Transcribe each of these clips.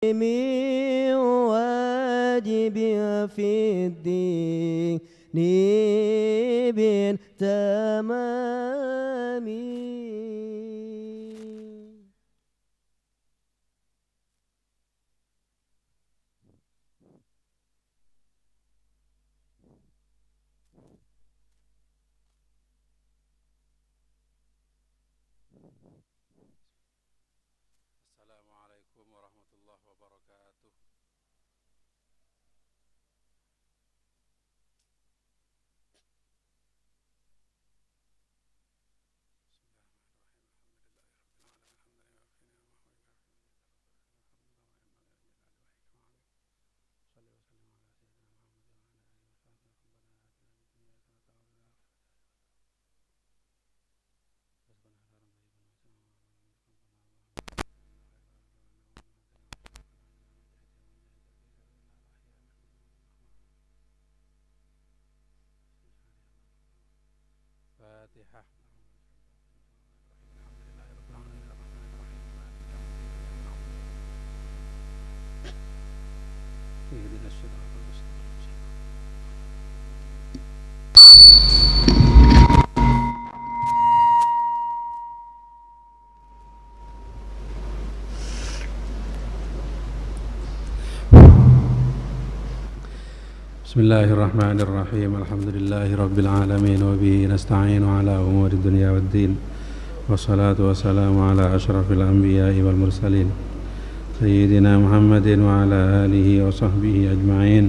من واجب في الدين بالتمام. Assalamualaikum warahmatullahi wabarakatuh. Fatihah. Bismillahirrahmanirrahim. Alhamdulillahirabbil alamin wa bihi nasta'inu ala umuri dunya waddin. Wassalatu wassalamu ala asyrafil anbiya'i wal mursalin sayyidina Muhammadin wa ala alihi wa sahbihi ajma'in.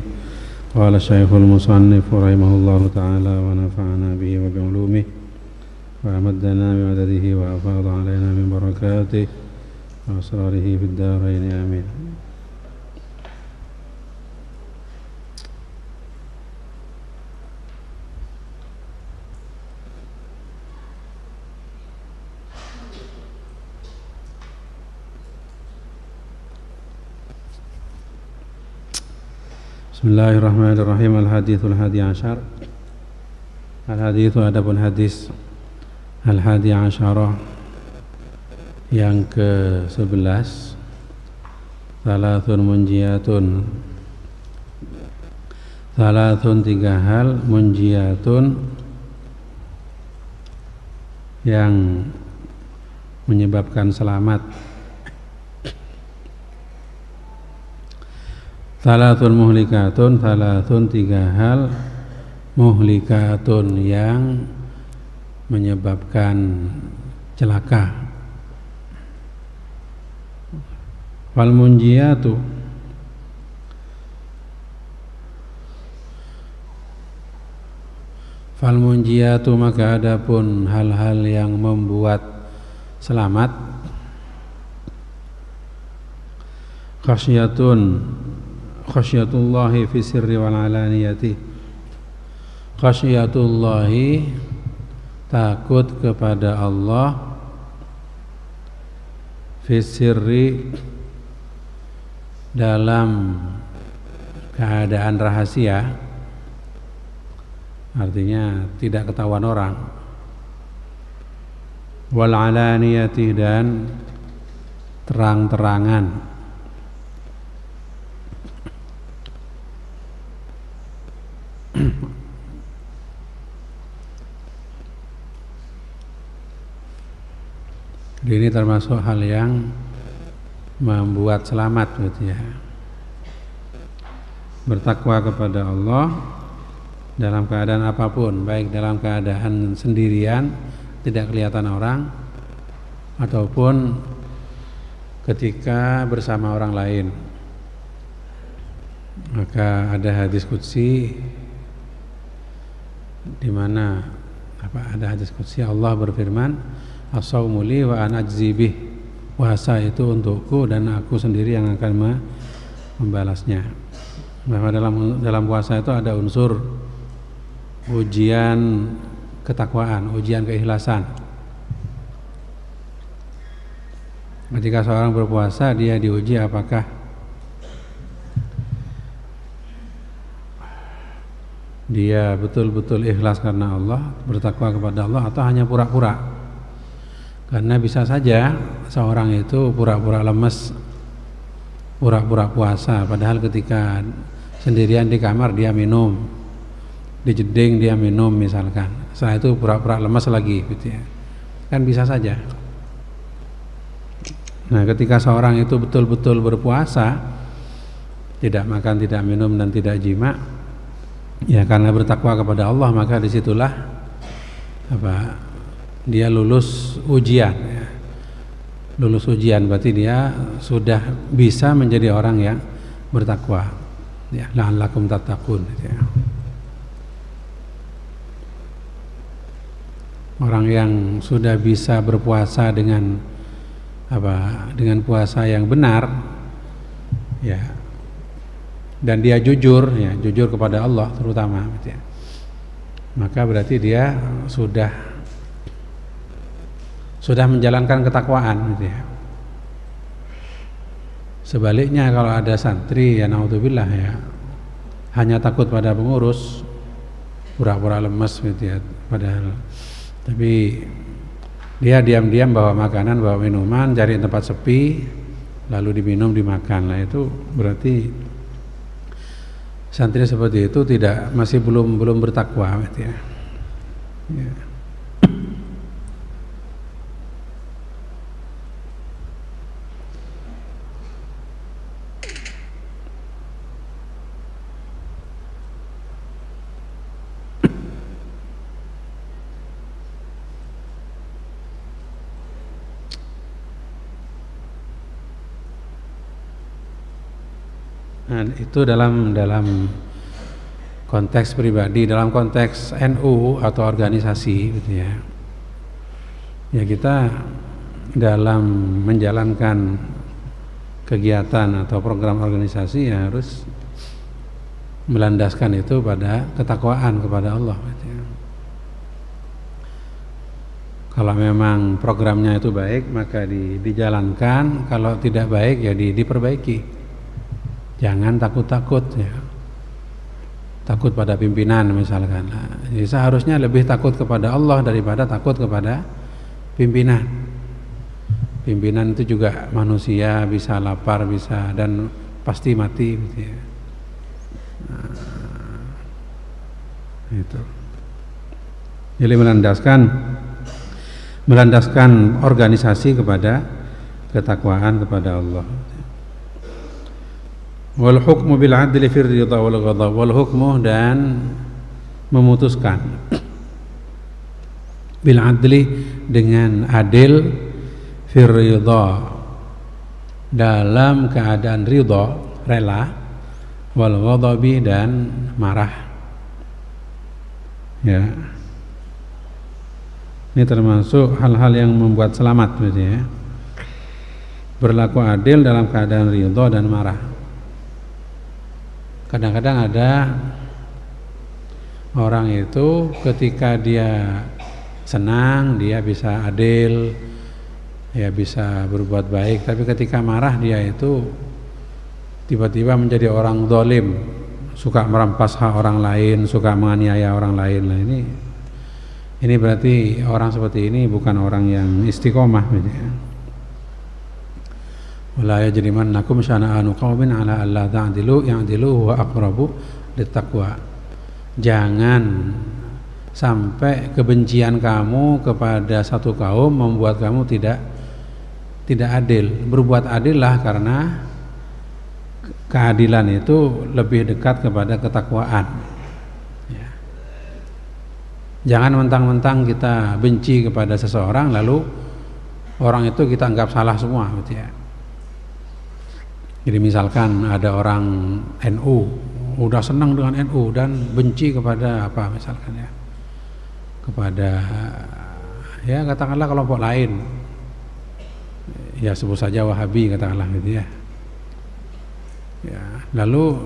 Qala Syekhul Musannif rahimahullahu ta'ala wa nafa'ana bihi wa bi ulumihi wa amaddana bi madadihi wa afadha alaina min barakatihi wa asrarihi fid darain amin. Bismillahirrahmanirrahim. Al-hadithul hadi asyar. Al-hadithu adapun hadis Al-hadi asyarah yang ke-11. Thalathun munjiyatun. Thalathun, tiga hal, munjiyatun yang menyebabkan selamat. Thalathun muhlikatun, thalathun, tiga hal, muhlikatun yang menyebabkan celaka. Fal munjiyatu, fal munjiyatu, maka adapun hal-hal yang membuat selamat. Khasyatun, khasyatullahi fi sirri wal alaniyati. Khasyatullahi, takut kepada Allah, fi sirri, dalam keadaan rahasia, artinya tidak ketahuan orang. Wal alaniyati, dan terang-terangan. Ini termasuk hal yang membuat selamat, gitu ya. Bertakwa kepada Allah dalam keadaan apapun, baik dalam keadaan sendirian, tidak kelihatan orang, ataupun ketika bersama orang lain. Maka ada hadis qudsi di mana ada hadis qudsi, Allah berfirman, as-sawmu li wa ana ajzi bih. Puasa itu untukku dan aku sendiri yang akan membalasnya. Bahwa dalam puasa itu ada unsur ujian ketakwaan, ujian keikhlasan. Ketika seorang berpuasa, dia diuji apakah dia betul-betul ikhlas karena Allah, bertakwa kepada Allah, atau hanya pura-pura. Karena bisa saja seorang itu pura-pura lemes pura-pura puasa, padahal ketika sendirian di kamar dia minum, di jeding dia minum misalkan, setelah itu pura-pura lemas lagi gitu ya, kan bisa saja. Nah, ketika seorang itu betul-betul berpuasa, tidak makan, tidak minum, dan tidak jima, ya karena bertakwa kepada Allah, maka disitulah dia lulus ujian ya. Lulus ujian berarti dia sudah bisa menjadi orang yang bertakwa ya, la'allakum tattaqun ya. Orang yang sudah bisa berpuasa dengan dengan puasa yang benar ya, dan dia jujur ya, jujur kepada Allah terutama gitu ya, maka berarti dia sudah menjalankan ketakwaan gitu ya. Sebaliknya kalau ada santri ya naudzubillah ya, hanya takut pada pengurus, pura-pura lemes gitu ya, padahal tapi dia diam-diam bawa makanan, bawa minuman, cari tempat sepi, lalu diminum, dimakan. Nah itu berarti santri seperti itu masih belum bertakwa gitu ya. Ya. Nah, itu dalam konteks pribadi, dalam konteks NU atau organisasi gitu ya. Ya kita dalam menjalankan kegiatan atau program organisasi ya harus melandaskan itu pada ketakwaan kepada Allah gitu ya. Kalau memang programnya itu baik maka dijalankan, kalau tidak baik ya diperbaiki. Jangan takut-takut ya, takut pada pimpinan misalkan. Nah, jadi seharusnya lebih takut kepada Allah daripada takut kepada pimpinan. Pimpinan itu juga manusia, bisa lapar, bisa dan pasti mati gitu ya. Nah, itu. Jadi melandaskan organisasi kepada ketakwaan kepada Allah. Wal hukmu bil adli fir ridha wal ghadab, wal hukmu dan memutuskan bil adli dengan adil, fir ridha dalam keadaan ridha, rela, wal ghadabi dan marah ya. Ini termasuk hal-hal yang membuat selamat gitu ya. Berlaku adil dalam keadaan ridha dan marah. Kadang-kadang ada orang itu ketika dia senang dia bisa adil, ya bisa berbuat baik, tapi ketika marah dia itu tiba-tiba menjadi orang zalim, suka merampas hak orang lain, suka menganiaya orang lain. Nah, ini berarti orang seperti ini bukan orang yang istiqomah gitu ya. Wala yajrimannakum syana'anu qaumin ala alla ta'dilu ya'dilu huwa aqrabu littaqwa. Jangan sampai kebencian kamu kepada satu kaum membuat kamu tidak adil. Berbuat adillah karena keadilan itu lebih dekat kepada ketakwaan ya. Jangan mentang-mentang kita benci kepada seseorang lalu orang itu kita anggap salah semua gitu ya. Jadi misalkan ada orang NU udah senang dengan NU dan benci kepada apa misalkan ya, kepada ya katakanlah kelompok lain, ya sebut saja Wahabi katakanlah gitu ya. Ya, lalu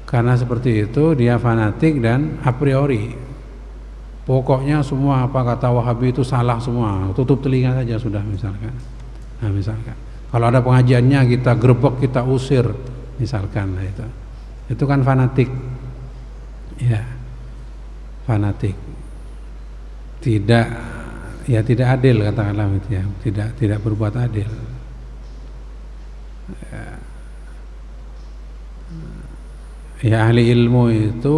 karena seperti itu dia fanatik dan a priori pokoknya semua apa kata Wahabi itu salah semua, tutup telinga saja sudah misalkan. Nah misalkan kalau ada pengajiannya kita gerbek, kita usir misalkan, nah itu kan fanatik ya, fanatik tidak adil katakanlah gitu ya, tidak berbuat adil ya. Ya ahli ilmu itu,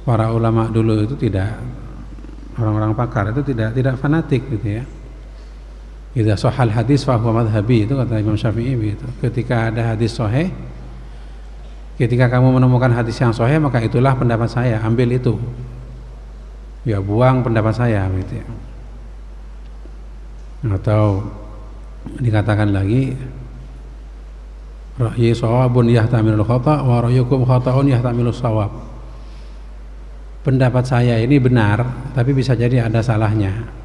para ulama dulu itu tidak, orang-orang pakar itu tidak fanatik gitu ya. Idza shahal hadis fa huwa madhhabi, itu kata Imam Syafi'i begitu. Ketika ada hadis sahih, ketika kamu menemukan hadis yang sahih, maka itulah pendapat saya, ambil itu. Ya buang pendapat saya gitu ya. Atau dikatakan lagi, ra'yi shawabun yahtamilul khata' wa ra'yukum khata'un yahtamilus shawab. Pendapat saya ini benar, tapi bisa jadi ada salahnya.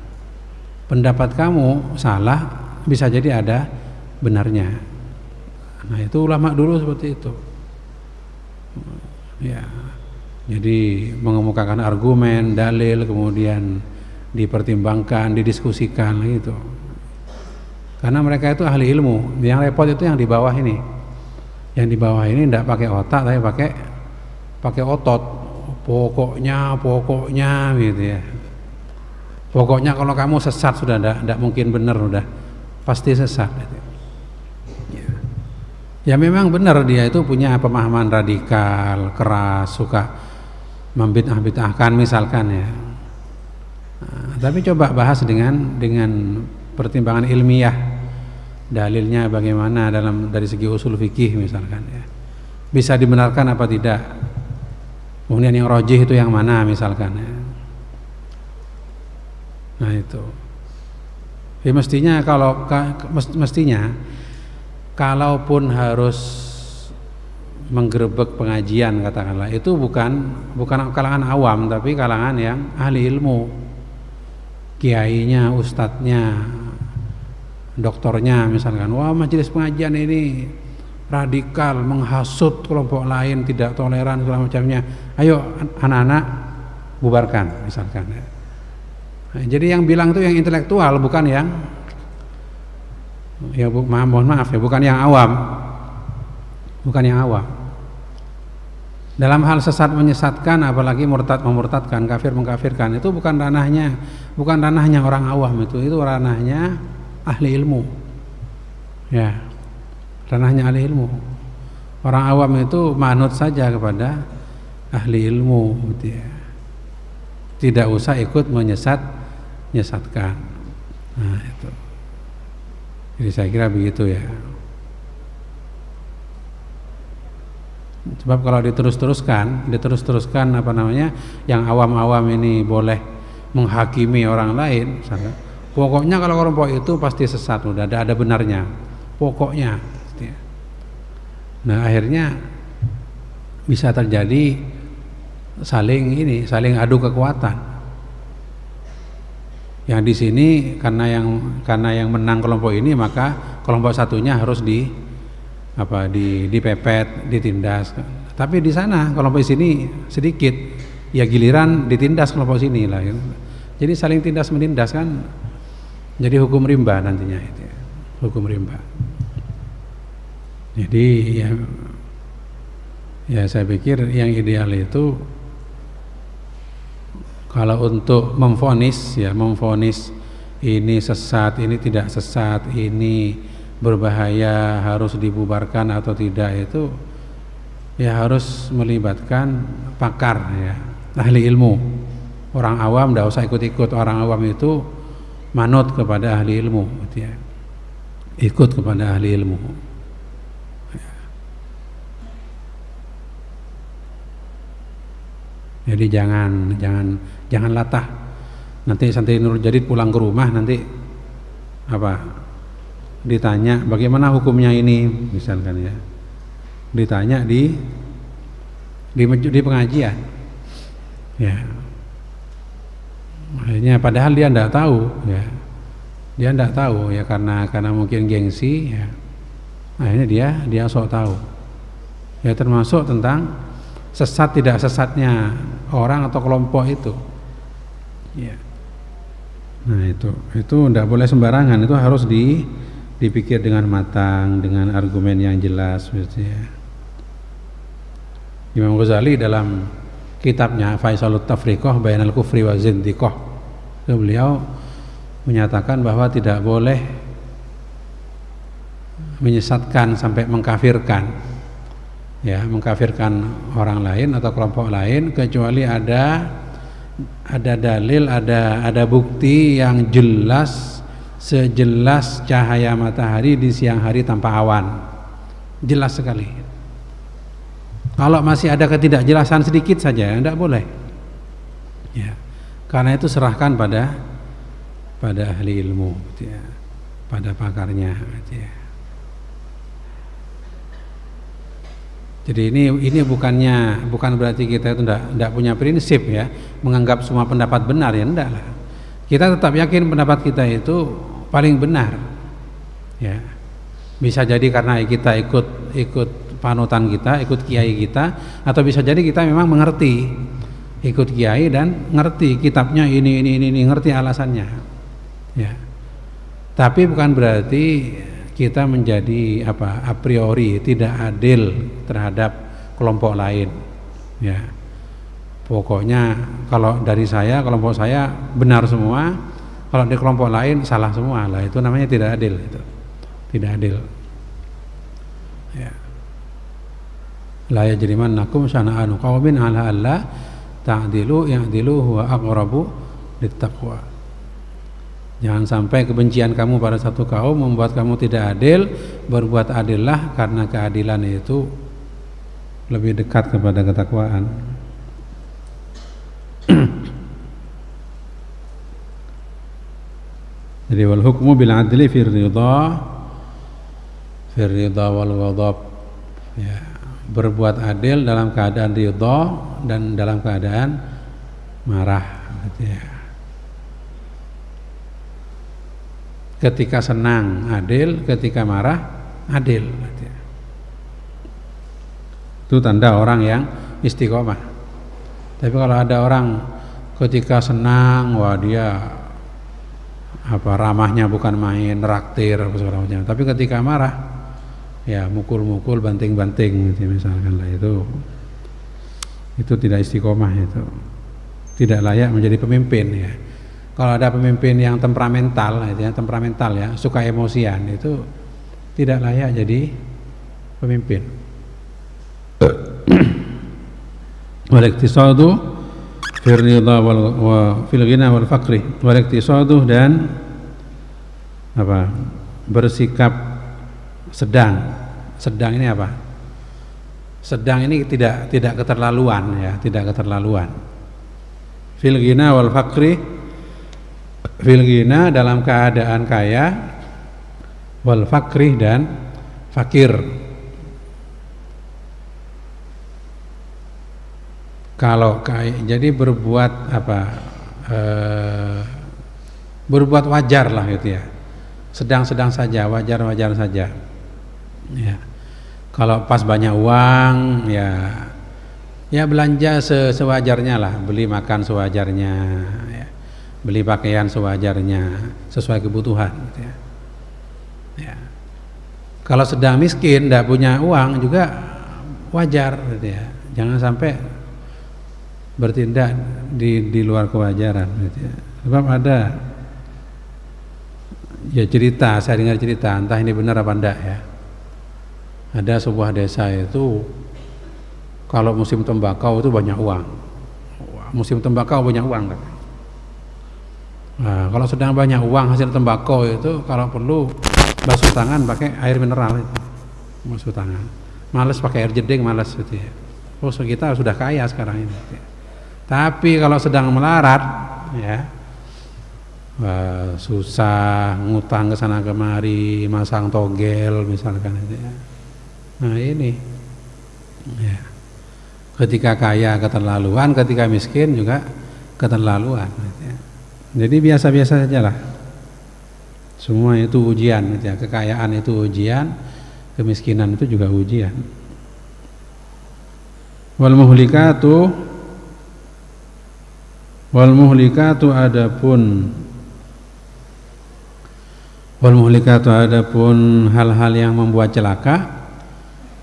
Pendapat kamu salah, bisa jadi ada benarnya. Nah itu ulama dulu seperti itu. Ya, jadi mengemukakan argumen, dalil, kemudian dipertimbangkan, didiskusikan gitu. Karena mereka itu ahli ilmu. Yang repot itu yang di bawah ini. Yang di bawah ini tidak pakai otak, tapi pakai otot. Pokoknya gitu ya. Pokoknya kalau kamu sesat sudah tidak mungkin benar, udah pasti sesat. Ya memang benar dia itu punya pemahaman radikal, keras, suka membid'ah-bid'ahkan misalkan ya. Nah, tapi coba bahas dengan pertimbangan ilmiah, dalilnya bagaimana dari segi usul fikih misalkan ya. Bisa dibenarkan apa tidak? Kemudian yang rajih itu yang mana misalkan ya. Nah itu. Ya mestinya kalaupun harus menggerebek pengajian katakanlah, itu bukan kalangan awam, tapi kalangan yang ahli ilmu, kiainya, ustadznya, doktornya misalkan. Wah majelis pengajian ini radikal, menghasut kelompok lain, tidak toleran segala macamnya. Ayo anak-anak bubarkan misalkan. Nah, jadi yang bilang itu yang intelektual, bukan yang mohon maaf ya, bukan yang awam. Bukan yang awam. Dalam hal sesat menyesatkan, apalagi murtad memurtadkan, kafir mengkafirkan, itu bukan ranahnya orang awam, itu ranahnya ahli ilmu. Ya. Ranahnya ahli ilmu. Orang awam itu manut saja kepada ahli ilmu gitu ya. Tidak usah ikut menyesatkan. Nah itu. Jadi saya kira begitu ya. Sebab kalau diterus-teruskan apa namanya, yang awam-awam ini boleh menghakimi orang lain, misalnya, pokoknya kalau kelompok itu pasti sesat, udah ada benarnya, pokoknya. Nah akhirnya bisa terjadi saling adu kekuatan. Yang di sini karena yang menang kelompok ini, maka kelompok satunya harus dipepet, ditindas. Tapi di sana kelompok sini sedikit, ya giliran ditindas kelompok sini lah. Jadi saling tindas menindas kan, jadi hukum rimba nantinya itu. Hukum rimba. Jadi ya saya pikir yang ideal itu kalau untuk memvonis ini sesat, ini tidak sesat, ini berbahaya, harus dibubarkan atau tidak, itu ya harus melibatkan pakar ya, ahli ilmu. Orang awam tidak usah ikut-ikut, orang awam itu manut kepada ahli ilmu gitu ya. Ikut kepada ahli ilmu. Jadi jangan latah. Nanti Santri Nurul Jadid pulang ke rumah nanti ditanya bagaimana hukumnya ini misalkan ya. Ditanya di pengajian. Ya. Akhirnya padahal dia tidak tahu ya. Dia tidak tahu ya karena mungkin gengsi ya. Akhirnya dia sok tahu. Ya termasuk tentang sesat tidak sesatnya orang atau kelompok itu. Ya. Nah itu tidak boleh sembarangan, itu harus dipikir dengan matang, dengan argumen yang jelas gitu ya. Imam Ghazali dalam kitabnya Faisalut Tafriqah Bainal Kufri wa Zindiqah, beliau menyatakan bahwa tidak boleh menyesatkan sampai mengkafirkan. ya, mengkafirkan orang lain atau kelompok lain kecuali ada dalil, ada bukti yang jelas, sejelas cahaya matahari di siang hari tanpa awan, jelas sekali. Kalau masih ada ketidakjelasan sedikit saja, tidak boleh. Ya, karena itu serahkan pada ahli ilmu, ya, pada pakarnya. Ya. Jadi ini bukan berarti kita itu tidak punya prinsip, ya, menganggap semua pendapat benar, ya, enggak lah. Kita tetap yakin pendapat kita itu paling benar. Ya. Bisa jadi karena kita ikut panutan kita, ikut kiai kita, atau bisa jadi kita memang mengerti, ikut kiai dan ngerti kitabnya ini ngerti alasannya. Ya. Tapi bukan berarti kita menjadi a priori tidak adil terhadap kelompok lain. Ya. Pokoknya kalau dari saya, kelompok saya benar semua, kalau di kelompok lain salah semua. Lah itu namanya tidak adil itu. Tidak adil. Ya. La yajrimannakum syana'anu qaumin 'ala alla ta'dilu ya'dilu huwa aqrabu littaqwa. Jangan sampai kebencian kamu pada satu kaum membuat kamu tidak adil. Berbuat adillah, karena keadilan itu lebih dekat kepada ketakwaan. Jadi wal hukmu bil adli fir ridha wal ghadab. Ya, berbuat adil dalam keadaan ridha dan dalam keadaan marah, gitu ya. Ketika senang adil, ketika marah adil, gitu ya. Itu tanda orang yang istiqomah. Tapi kalau ada orang ketika senang, wah dia ramahnya bukan main, raktir apa segala macam. Tapi ketika marah, ya mukul-mukul, banting-banting, gitu, misalkan lah, itu tidak istiqomah, itu tidak layak menjadi pemimpin, ya. Kalau ada pemimpin yang temperamental, ya, suka emosian, itu tidak layak jadi pemimpin. Wal iktisadu fil ridha wa fil ghina wal faqri. Wal iktisadu, dan bersikap sedang. Sedang ini apa? Sedang ini tidak keterlaluan, ya, tidak keterlaluan. Fil ghina wal faqri, fil ghina dalam keadaan kaya, wal faqri dan fakir. Kalau kaya, jadi berbuat berbuat wajar lah, gitu ya. Sedang-sedang saja, wajar-wajar saja. Ya. Kalau pas banyak uang, ya belanja sewajarnya lah, beli makan sewajarnya, ya. Beli pakaian sewajarnya, sesuai kebutuhan, gitu ya. Ya. Kalau sedang miskin, tidak punya uang juga wajar, gitu ya. Jangan sampai bertindak di luar kewajaran, gitu ya. Sebab ada cerita, saya dengar cerita, entah ini benar apa enggak, ya. Ada sebuah desa itu kalau musim tembakau itu banyak uang. Musim tembakau banyak uang, kan? Nah, kalau sedang banyak uang hasil tembakau itu, kalau perlu basuh tangan pakai air mineral itu. Basuh tangan. Males pakai air jeding, males, gitu ya. Oh, kita sudah kaya sekarang ini, gitu ya. Tapi kalau sedang melarat, ya, susah, ngutang ke sana kemari, masang togel misalkan, gitu ya. Nah ini, ya. Ketika kaya keterlaluan, ketika miskin juga keterlaluan, gitu ya. Jadi biasa-biasa saja lah. Semua itu ujian, gitu ya. Kekayaan itu ujian, kemiskinan itu juga ujian. Wal muhlikatu adapun hal-hal yang membuat celaka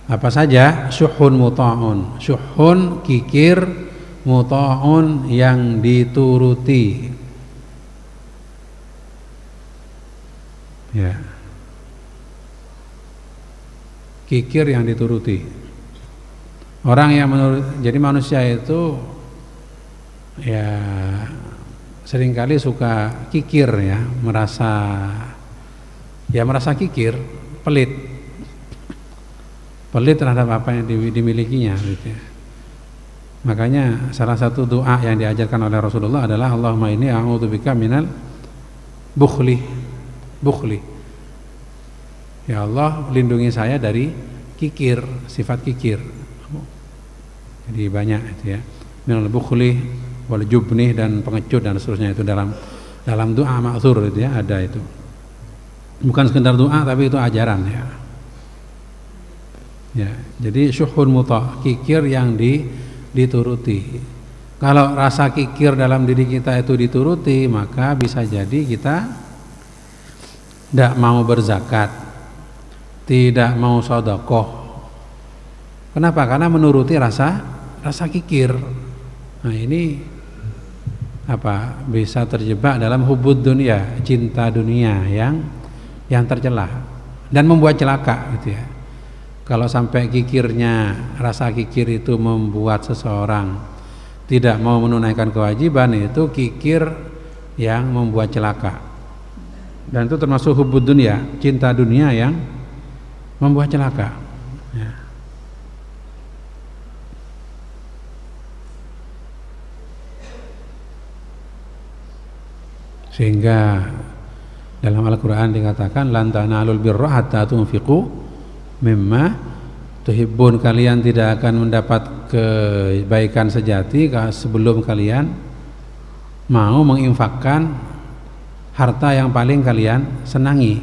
apa saja? Syuhun muta'un, syuhun kikir, muta'un yang dituruti, ya, kikir yang dituruti. Orang yang jadi manusia itu ya seringkali suka kikir ya, merasa kikir, pelit terhadap apa yang dimilikinya gitu ya. Makanya salah satu doa yang diajarkan oleh Rasulullah adalah Allahumma inni a'udzubika minal bukhli. Ya Allah, lindungi saya dari kikir, sifat kikir. Jadi banyak itu ya. Minal bukhli wal jubni dan pengecut dan seterusnya itu dalam doa ma'thur itu ya, ada itu. Bukan sekedar doa tapi itu ajaran ya. Ya, jadi syuhun muta, kikir yang dituruti. Kalau rasa kikir dalam diri kita itu dituruti, maka bisa jadi kita tidak mau berzakat, tidak mau sedekah. Kenapa? Karena menuruti rasa kikir. Nah, ini bisa terjebak dalam hubud dunia, cinta dunia yang tercela dan membuat celaka gitu ya. Kalau sampai rasa kikir itu membuat seseorang tidak mau menunaikan kewajiban, itu kikir yang membuat celaka. Dan itu termasuk hubud dunia, cinta dunia yang membuat celaka. Ya. Sehingga dalam Al-Quran dikatakan lan tanalul birra hatta tunfiqu mimma tuhibbun, kalian tidak akan mendapat kebaikan sejati sebelum kalian mau menginfakkan harta yang paling kalian senangi.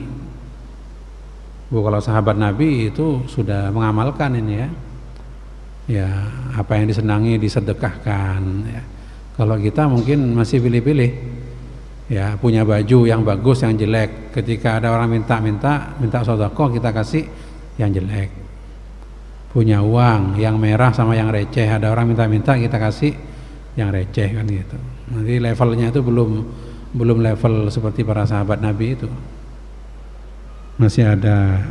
Kalau sahabat Nabi itu sudah mengamalkan ini ya. Ya, apa yang disenangi disedekahkan ya. Kalau kita mungkin masih pilih-pilih. Ya, punya baju yang bagus, yang jelek. Ketika ada orang minta sedekah, kita kasih yang jelek. Punya uang yang merah sama yang receh, ada orang minta kita kasih yang receh kan gitu. Nanti levelnya itu belum level seperti para sahabat Nabi itu. Masih ada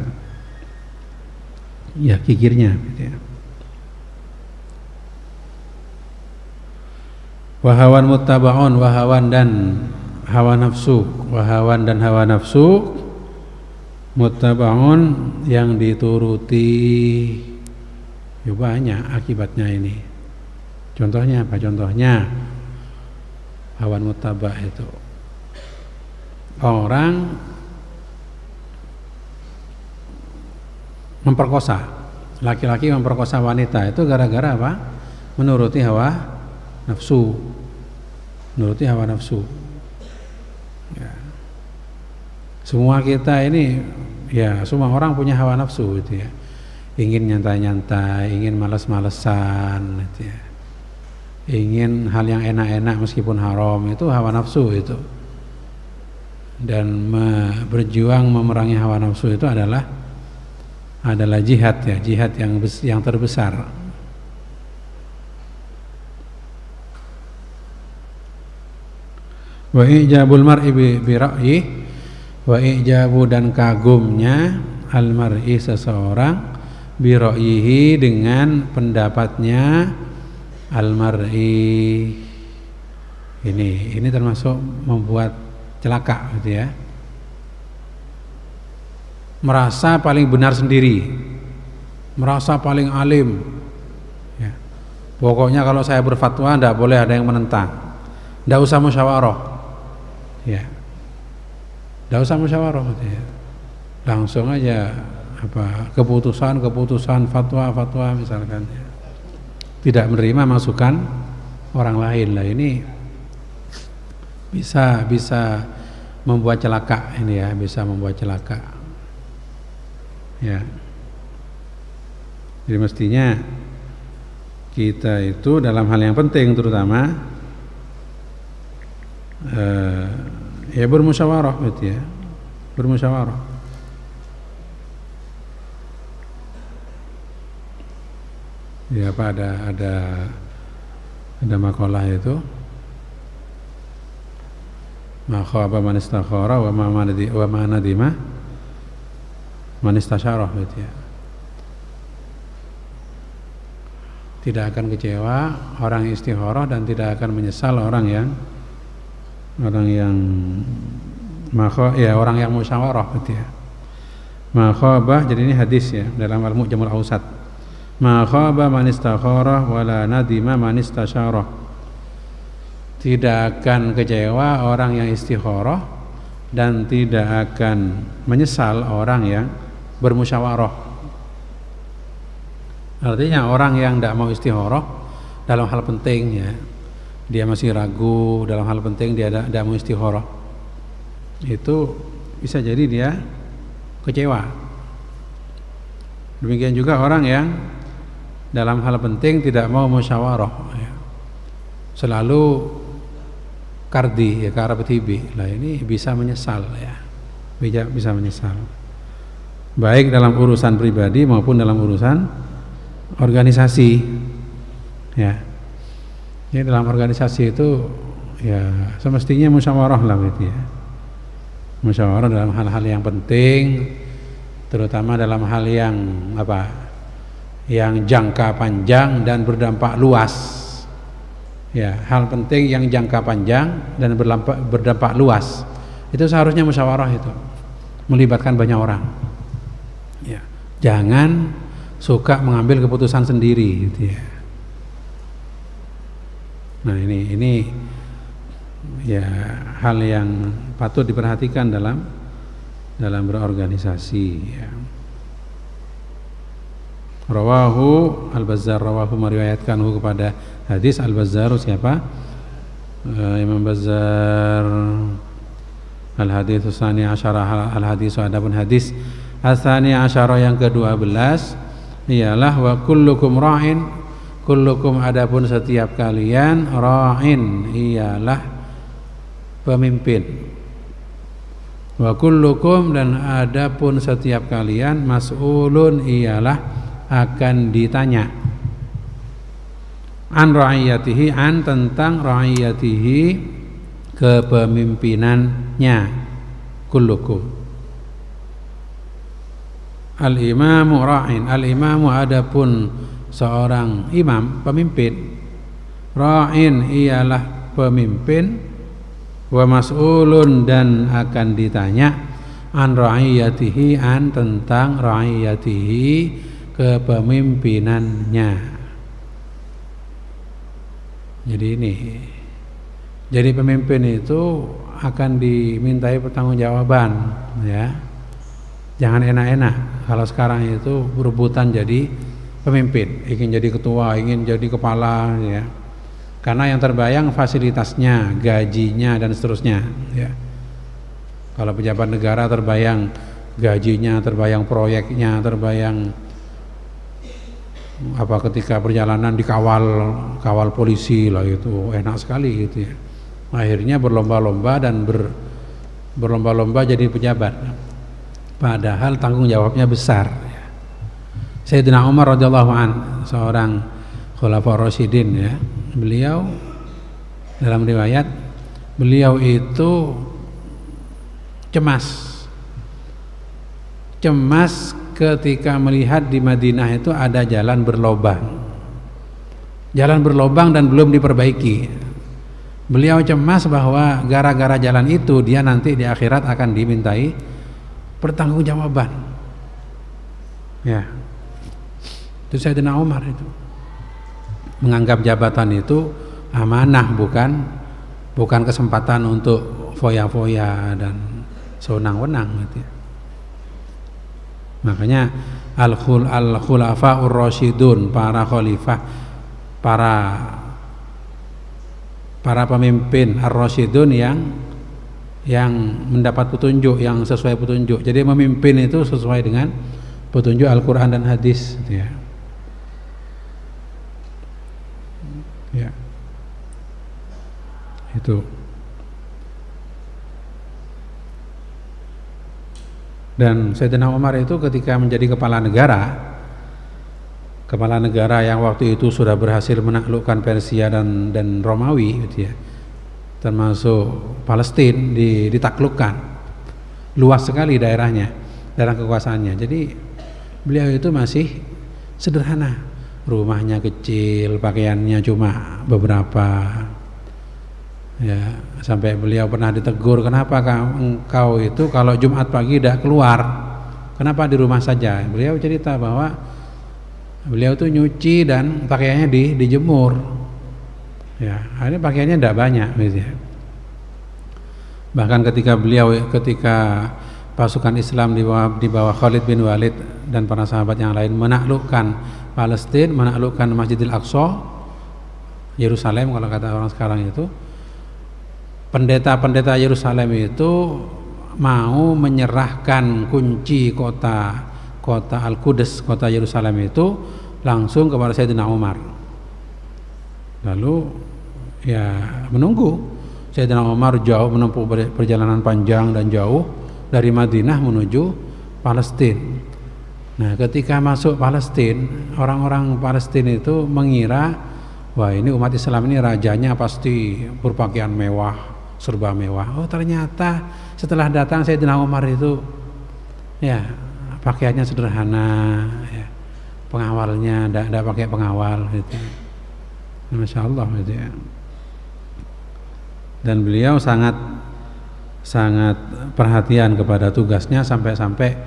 ya kikirnya gitu ya. Wahawan muttabaun, wahawan dan hawa nafsu, wahawan dan hawa nafsu muttabaun yang dituruti. Ya banyak akibatnya ini. Contohnya apa? Contohnya hawan muttaba itu orang memperkosa, laki-laki memperkosa wanita itu gara-gara apa? Menuruti hawa nafsu. Ya. Semua kita ini ya, semua orang punya hawa nafsu gitu ya. Ingin nyantai-nyantai, ingin malas-malesan gitu ya. Ingin hal yang enak-enak meskipun haram, itu hawa nafsu itu. Dan berjuang memerangi hawa nafsu itu adalah jihad ya, jihad yang terbesar. Wa ijabul mar'i bi ra'yi, wa ijabu dan kagumnya al mar'i seseorang bi ra'yihi dengan pendapatnya al mar'i. Ini termasuk membuat celaka gitu ya. Merasa paling benar sendiri, merasa paling alim ya. Pokoknya kalau saya berfatwa tidak boleh ada yang menentang, tidak usah musyawarah ya, tidak usah musyawarah gitu ya. Langsung aja keputusan fatwa misalkan ya. Tidak menerima masukan orang lain lah, ini bisa membuat celaka ini ya, bisa membuat celaka ya. Jadi mestinya kita itu dalam hal yang penting terutama ya bermusyawarah gitu ya, bermusyawarah. Ya apa ada makalah itu ma khaba man istakhara wa ma nadima man istasyara gitu ya. tidak akan kecewa orang yang istikharah dan tidak akan menyesal orang yang musyawarah gitu ya. Ma khaba, jadi ini hadis ya dalam Al-Mu'jamul Awsat. Ma khaba man istakharah wala nadima man istasyarah. Tidak akan kecewa orang yang istikharah dan tidak akan menyesal orang yang bermusyawarah. Artinya orang yang tidak mau istikharah dalam hal penting ya, dia masih ragu dalam hal penting, dia tidak mau istikharah, itu bisa jadi dia kecewa. Demikian juga orang yang dalam hal penting tidak mau musyawarah ya, selalu kardi ya, karabatibi lah, ini bisa menyesal ya, bisa menyesal baik dalam urusan pribadi maupun dalam urusan organisasi ya. Ya dalam organisasi itu ya semestinya musyawarah lah gitu ya. Musyawarah dalam hal-hal yang penting, terutama dalam hal yang yang jangka panjang dan berdampak luas. Ya, hal penting yang jangka panjang dan berdampak luas. Itu seharusnya musyawarah itu melibatkan banyak orang. Ya, jangan suka mengambil keputusan sendiri gitu ya. Nah, ini ya hal yang patut diperhatikan dalam berorganisasi ya. Rawahu Al-Bazzar, rawahu meriwayatkanhu kepada hadis Al-Bazzar siapa? Imam Bazzar. Al-hadits tsani asyara, al-hadis adapun hadis tsani asyara yang ke-12 ialah wa kullukum ra'in, kullukum adapun setiap kalian, ra'in ialah pemimpin, wa kullukum dan adapun setiap kalian, mas'ulun ialah akan ditanya, an ra'iyatihi, an tentang ra'iyatihi kepemimpinannya, kullukum. Al-imamu ra'in, al-imamu adapun seorang imam, pemimpin, ra'in ialah pemimpin, wa mas'ulun dan akan ditanya, an ra'iyatihi, an tentang ra'iyatihi kepemimpinannya. Jadi pemimpin itu akan dimintai pertanggungjawaban ya. Jangan enak-enak kalau sekarang itu berebutan jadi pemimpin, ingin jadi ketua, ingin jadi kepala ya. Karena yang terbayang fasilitasnya, gajinya dan seterusnya ya. Kalau pejabat negara terbayang gajinya, terbayang proyeknya, terbayang ketika perjalanan dikawal polisi lah, itu enak sekali gitu ya. Akhirnya berlomba-lomba dan berlomba-lomba jadi pejabat, padahal tanggung jawabnya besar ya. Sayyidina Umar radhiyallahu an, seorang khulafaur rasyidin ya, beliau dalam riwayat beliau itu cemas ketika melihat di Madinah itu ada jalan berlobang dan belum diperbaiki. Beliau cemas bahwa gara-gara jalan itu dia nanti di akhirat akan dimintai pertanggungjawaban. Ya, itu Sayyidina Umar itu menganggap jabatan itu amanah, bukan kesempatan untuk foya-foya dan sewenang-wenang gitu ya. Makanya al-khulafa'ur rasyidun, para khalifah, para pemimpin ar-rasyidun yang mendapat petunjuk, yang sesuai petunjuk. Jadi memimpin itu sesuai dengan petunjuk Al-Qur'an dan hadis gitu ya. Ya. Itu. Dan Sayyidina Umar itu ketika menjadi kepala negara yang waktu itu sudah berhasil menaklukkan Persia dan Romawi gitu ya, termasuk Palestina ditaklukkan, luas sekali daerahnya, daerah kekuasaannya. Jadi beliau itu masih sederhana, rumahnya kecil, pakaiannya cuma beberapa. Ya, sampai beliau pernah ditegur, kenapa engkau itu kalau Jumat pagi tidak keluar, kenapa di rumah saja? Beliau cerita bahwa beliau tuh nyuci dan pakaiannya dijemur. Ya, akhirnya pakaiannya tidak banyak gitu ya. Bahkan ketika pasukan Islam di bawah Khalid bin Walid dan para sahabat yang lain menaklukkan Palestina, menaklukkan Masjidil Aqsa, Yerusalem kalau kata orang sekarang itu, pendeta-pendeta Yerusalem itu mau menyerahkan kunci kota Al-Quds, kota Yerusalem itu langsung kepada Sayyidina Umar. Lalu ya menunggu Sayyidina Umar jauh menempuh perjalanan panjang dan jauh dari Madinah menuju Palestina. Nah, ketika masuk Palestina, orang-orang Palestina itu mengira, wah ini umat Islam ini rajanya pasti berpakaian mewah, serba mewah. Oh ternyata setelah datang Sayyidina Umar itu ya pakaiannya sederhana, ya, pengawalnya tidak pakai pengawal gitu. Masya Allah gitu ya. Dan beliau sangat perhatian kepada tugasnya, sampai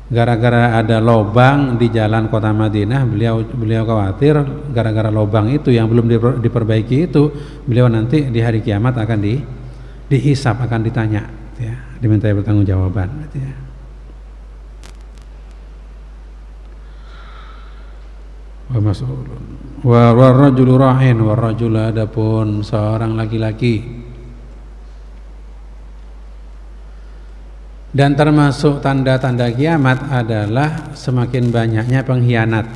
gara-gara ada lobang di jalan kota Madinah, beliau khawatir gara-gara lobang itu yang belum diperbaiki itu, beliau nanti di hari kiamat akan dihisab, akan ditanya, ya, dimintai pertanggungjawaban, gitu ya. Wa mas'ulun wa rajulu ra'in wa rajul, adapun seorang laki-laki. Dan termasuk tanda-tanda kiamat adalah semakin banyaknya pengkhianat.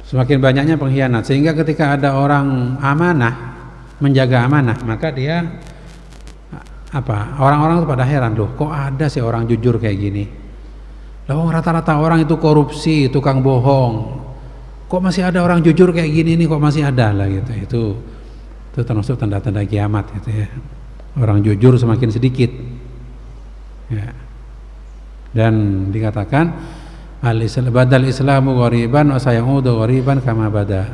Semakin banyaknya pengkhianat, sehingga ketika ada orang amanah, menjaga amanah, maka dia orang-orang itu pada heran, loh kok ada sih orang jujur kayak gini? Loh rata-rata orang itu korupsi, tukang bohong, kok masih ada orang jujur kayak gini nih, kok masih ada lah gitu. Itu termasuk tanda-tanda kiamat gitu ya. Orang jujur semakin sedikit, ya. Dan dikatakan badal Islamu ghariban wa sayaudu ghariban kama bada.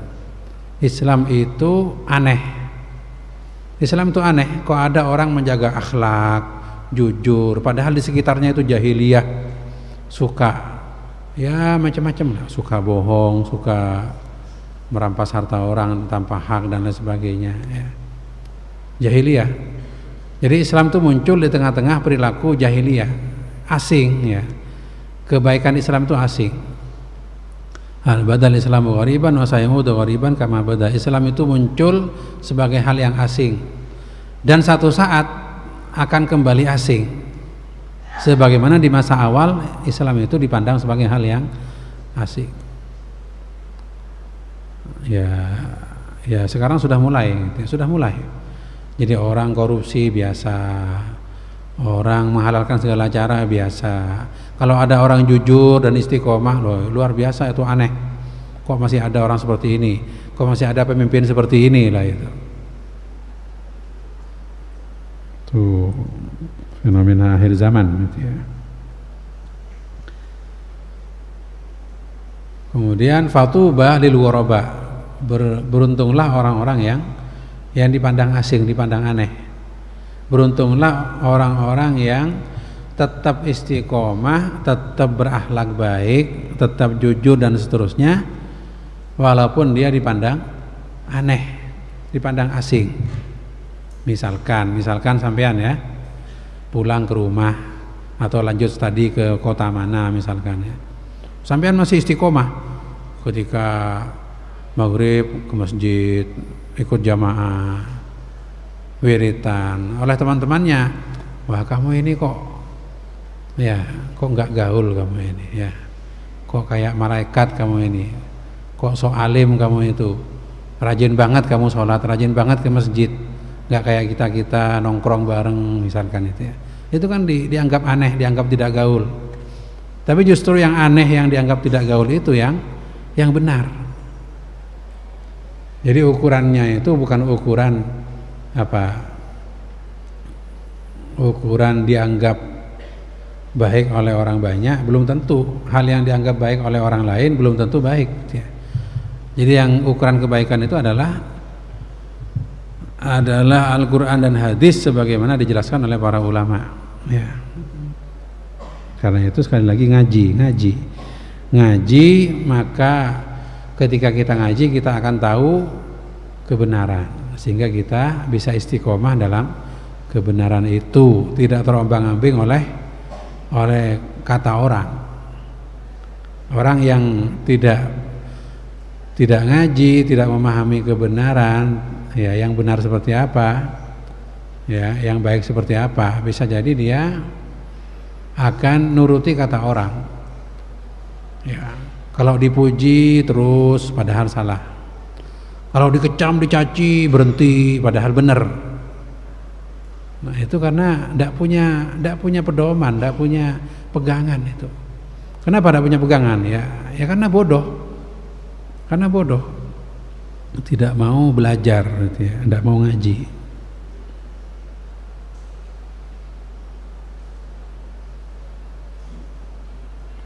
Islam itu aneh. Islam itu aneh. Kok ada orang menjaga akhlak, jujur, padahal di sekitarnya itu jahiliyah, suka ya macam-macam lah, suka bohong, suka merampas harta orang tanpa hak dan lain sebagainya, ya. Jahiliyah. Jadi Islam itu muncul di tengah-tengah perilaku jahiliyah, asing, ya. Kebaikan Islam itu asing. Al-badal Islamu ghariban wa sayaudu ghariban kama bada. Islam itu muncul sebagai hal yang asing dan satu saat akan kembali asing. Sebagaimana di masa awal Islam itu dipandang sebagai hal yang asing. Ya sekarang sudah mulai. Jadi orang korupsi biasa, orang menghalalkan segala cara biasa. Kalau ada orang jujur dan istiqomah, loh luar biasa, itu aneh. Kok masih ada orang seperti ini? Kok masih ada pemimpin seperti ini lah itu. Tuh fenomena akhir zaman gitu ya. Kemudian fatuba lil ghuraba, beruntunglah orang-orang yang dipandang asing, dipandang aneh. Beruntunglah orang-orang yang tetap istiqomah, tetap berakhlak baik, tetap jujur dan seterusnya, walaupun dia dipandang aneh, dipandang asing. Misalkan sampean ya pulang ke rumah atau lanjut studi ke kota mana misalkan ya, sampean masih istiqomah, ketika maghrib ke masjid, ikut jamaah, wiritan, oleh teman-temannya, wah kamu ini kok nggak gaul kamu ini, ya kok kayak malaikat kamu ini, kok so alim kamu itu, rajin banget kamu sholat, rajin banget ke masjid, nggak kayak kita nongkrong bareng misalkan itu ya. Itu kan dianggap aneh, dianggap tidak gaul. Tapi justru yang aneh, yang dianggap tidak gaul itu yang benar. Jadi ukurannya itu bukan ukuran ukuran dianggap baik oleh orang banyak belum tentu, hal yang dianggap baik oleh orang lain belum tentu baik ya. Jadi yang ukuran kebaikan itu adalah Al-Quran dan hadis sebagaimana dijelaskan oleh para ulama ya. Karena itu sekali lagi ngaji, maka ketika kita ngaji kita akan tahu kebenaran, sehingga kita bisa istiqomah dalam kebenaran itu, tidak terombang-ambing oleh kata orang yang tidak ngaji, tidak memahami kebenaran ya, yang benar seperti apa ya, yang baik seperti apa, bisa jadi dia akan nuruti kata orang ya. Kalau dipuji terus padahal salah, kalau dikecam dicaci berhenti padahal benar. Nah itu karena tidak punya pedoman, tidak punya pegangan itu. Kenapa tidak punya pegangan ya? Ya karena bodoh, tidak mau belajar gitu ya, tidak mau ngaji.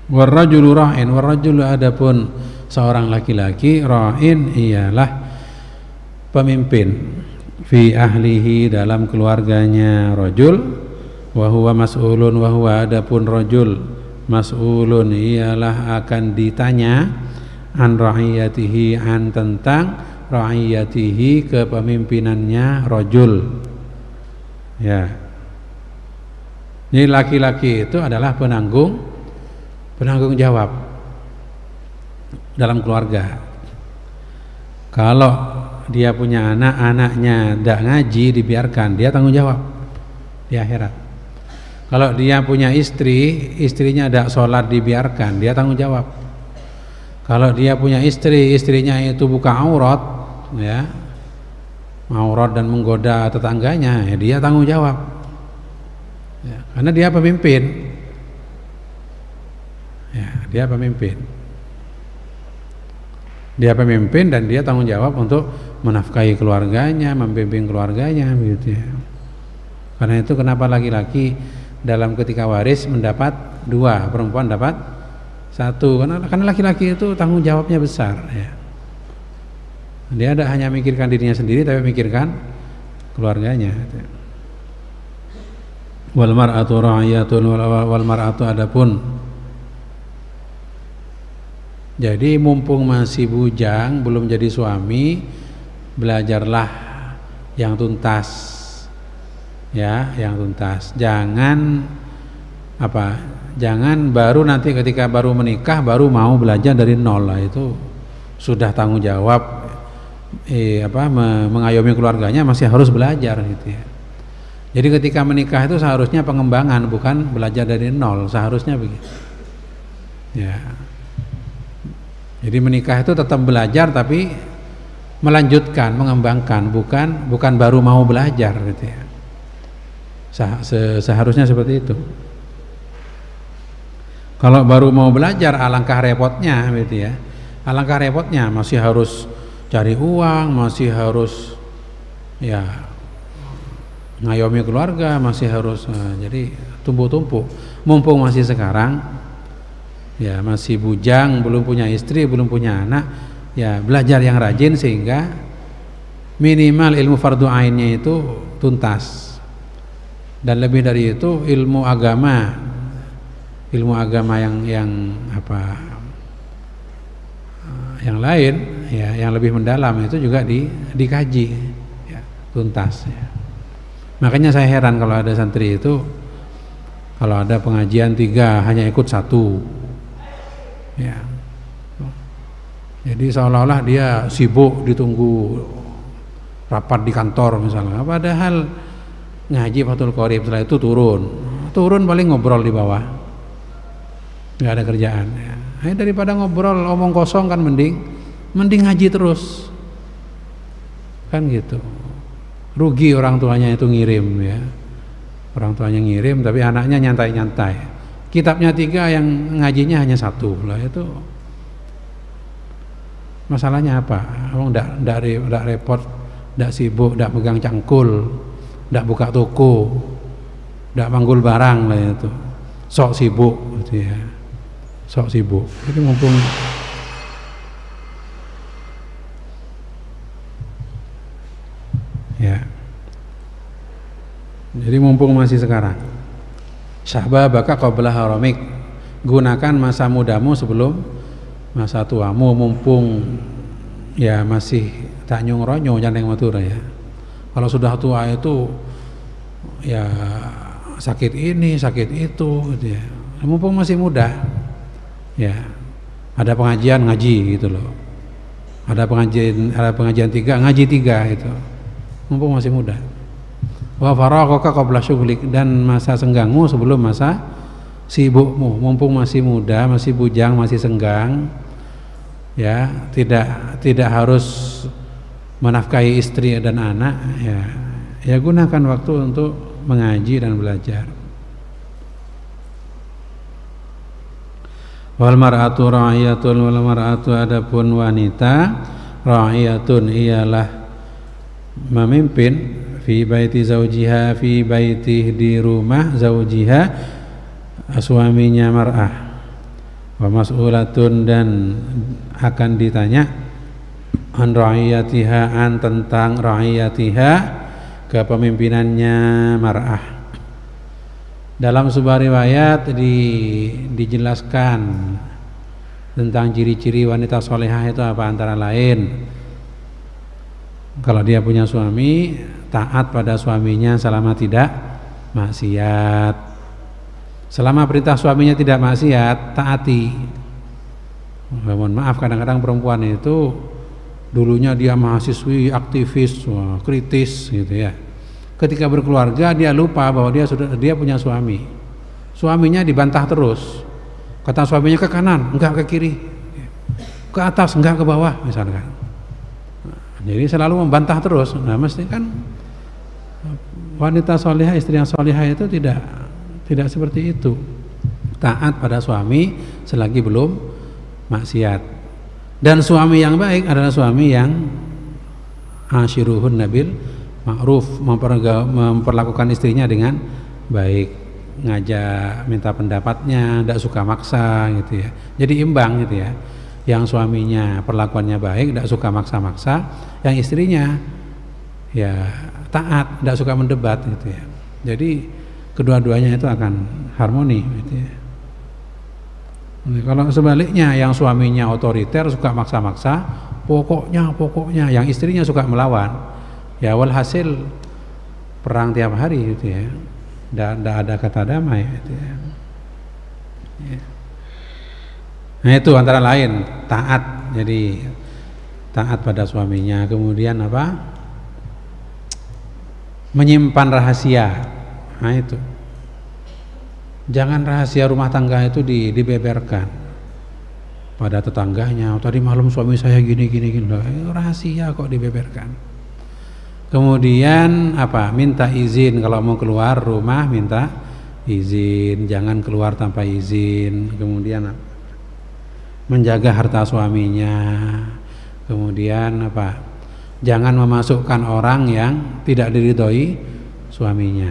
Warrajulu ra'in, warrajulu adapun seorang laki-laki, ra'in ialah pemimpin, fi ahlihi dalam keluarganya, rajul, wa huwa mas'ulun, wa huwa adapun rajul mas'ulun ialah akan ditanya an ra'iyatihi, an tentang ra'iyatihi kepemimpinannya rajul ya. Jadi laki-laki itu adalah penanggung jawab dalam keluarga. Kalau dia punya anak, anaknya tidak ngaji, dibiarkan, dia tanggung jawab di akhirat. Kalau dia punya istri, istrinya tidak sholat, dibiarkan, dia tanggung jawab. Kalau dia punya istri, istrinya itu buka aurat ya, aurat dan menggoda tetangganya, ya dia tanggung jawab ya, karena dia pemimpin ya, dia pemimpin dan dia tanggung jawab untuk menafkahi keluarganya, membimbing keluarganya gitu ya. Karena itu kenapa laki-laki dalam ketika waris mendapat 2, perempuan dapat 1, karena laki-laki itu tanggung jawabnya besar ya. Dia tidak hanya mikirkan dirinya sendiri tapi mikirkan keluarganya gitu. Wal mar'atu ra'iyatun, wal mar'atu adapun, jadi mumpung masih bujang, belum jadi suami, belajarlah yang tuntas ya, yang tuntas. Jangan baru nanti ketika baru menikah baru mau belajar dari nol lah, itu sudah tanggung jawab mengayomi keluarganya masih harus belajar gitu ya. Jadi ketika menikah itu seharusnya pengembangan, bukan belajar dari nol, seharusnya begitu ya. Jadi menikah itu tetap belajar tapi melanjutkan, mengembangkan, bukan baru mau belajar gitu ya. Seharusnya seperti itu. Kalau baru mau belajar alangkah repotnya gitu ya. Alangkah repotnya, masih harus cari uang, masih harus ya ngayomi keluarga, masih harus jadi tumpuk-tumpuk. Mumpung masih sekarang ya, masih bujang, belum punya istri, belum punya anak, ya belajar yang rajin sehingga minimal ilmu fardu ainnya itu tuntas. Dan lebih dari itu ilmu agama yang lain ya, yang lebih mendalam itu juga dikaji ya, tuntas ya. Makanya saya heran kalau ada santri itu kalau ada pengajian 3 hanya ikut 1 ya. Jadi seolah-olah dia sibuk ditunggu rapat di kantor misalnya, padahal ngaji Fathul Qorib, setelah itu turun paling ngobrol di bawah, nggak ada kerjaan ya. Daripada ngobrol omong kosong kan mending ngaji terus kan gitu. Rugi orang tuanya itu ngirim ya, orang tuanya ngirim tapi anaknya nyantai-nyantai, kitabnya 3 yang ngajinya hanya 1 lah. Itu masalahnya apa? Nggak repot, nggak sibuk, nggak pegang cangkul, nggak buka toko, nggak manggul barang lah itu. sok sibuk gitu ya, sok sibuk. Jadi mumpung ya, jadi mumpung masih sekarang, syahbabaka qabla haramik, gunakan masa mudamu sebelum masa tuamu, mumpung ya masih tak nyung-ronyo jangan yang matur ya. Kalau sudah tua itu ya sakit ini, sakit itu gitu ya. Mumpung masih muda ya, ada pengajian ngaji gitu loh. Ada pengajian 3 ngaji 3 itu. Mumpung masih muda. Wa faraghaka qabla syughlik, dan masa senggangmu sebelum masa sibukmu. Mumpung masih muda, masih bujang, masih senggang. Ya, tidak harus menafkahi istri dan anak ya. Ya gunakan waktu untuk mengaji dan belajar. Wal mar'atu ra'iyatun, wal mar'atu adapun wanita ra'iyatun ialah memimpin fi baiti zaujiha, fi baiti di rumah zaujiha suaminya mar'ah, wa mas'ulatun dan akan ditanya an ra'iyatiha, an tentang ra'iyatiha kepemimpinannya mar'ah. Dalam sebuah riwayat dijelaskan tentang ciri-ciri wanita solehah itu apa, antara lain kalau dia punya suami, taat pada suaminya selama tidak maksiat. Selama perintah suaminya tidak maksiat, taati. Mohon maaf, kadang-kadang perempuan itu dulunya dia mahasiswi, aktivis, kritis gitu ya. Ketika berkeluarga dia lupa bahwa dia punya suami. Suaminya dibantah terus. Kata suaminya ke kanan, enggak ke kiri. Ke atas, enggak ke bawah misalkan. Jadi selalu membantah terus. Nah, mesti kan wanita solehah, istri yang solehah itu tidak seperti itu. Taat pada suami selagi belum maksiat. Dan suami yang baik adalah suami yang ashiruhun nabil ma'ruf, memperlakukan istrinya dengan baik, ngajak, minta pendapatnya, tidak suka maksa gitu ya. Jadi imbang gitu ya. Yang suaminya perlakuannya baik, tidak suka maksa-maksa, yang istrinya ya taat, tidak suka mendebat gitu ya. Jadi kedua-duanya itu akan harmoni gitu ya. Kalau sebaliknya yang suaminya otoriter, suka maksa-maksa, pokoknya yang istrinya suka melawan, ya walhasil perang tiap hari gitu ya. Tidak ada kata damai gitu ya. Nah itu antara lain taat, jadi taat pada suaminya. Kemudian apa? Menyimpan rahasia. Nah itu, jangan rahasia rumah tangga itu dibeberkan pada tetangganya. Tadi malam suami saya gini. Rahasia kok dibeberkan. Kemudian apa? Minta izin kalau mau keluar rumah, minta izin, jangan keluar tanpa izin. Kemudian apa? Menjaga harta suaminya. Kemudian apa? Jangan memasukkan orang yang tidak diridhoi suaminya.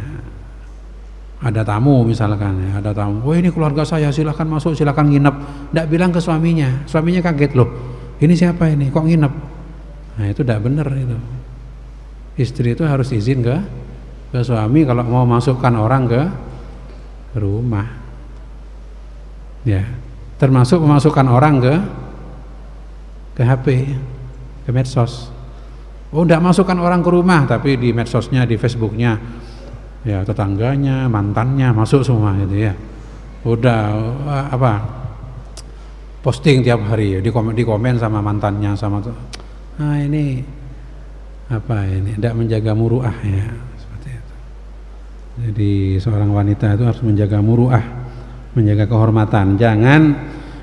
Ada tamu misalkan ya, ada tamu, "Oh ini keluarga saya, silakan masuk, silakan nginep." Tidak bilang ke suaminya. Suaminya kaget, "Loh, ini siapa ini? Kok nginep?" Nah, itu tidak benar itu. Istri itu harus izin ke suami kalau mau masukkan orang ke rumah. Ya, termasuk memasukkan orang ke HP, ke medsos. Oh, tidak masukkan orang ke rumah, tapi di medsosnya, di Facebooknya, ya tetangganya, mantannya masuk semua gitu ya. Udah apa? Posting tiap hari, di komen sama mantannya, sama tuh. Nah ini apa ini? Tidak menjaga muruah ya, seperti itu. Jadi seorang wanita itu harus menjaga muruah, menjaga kehormatan. Jangan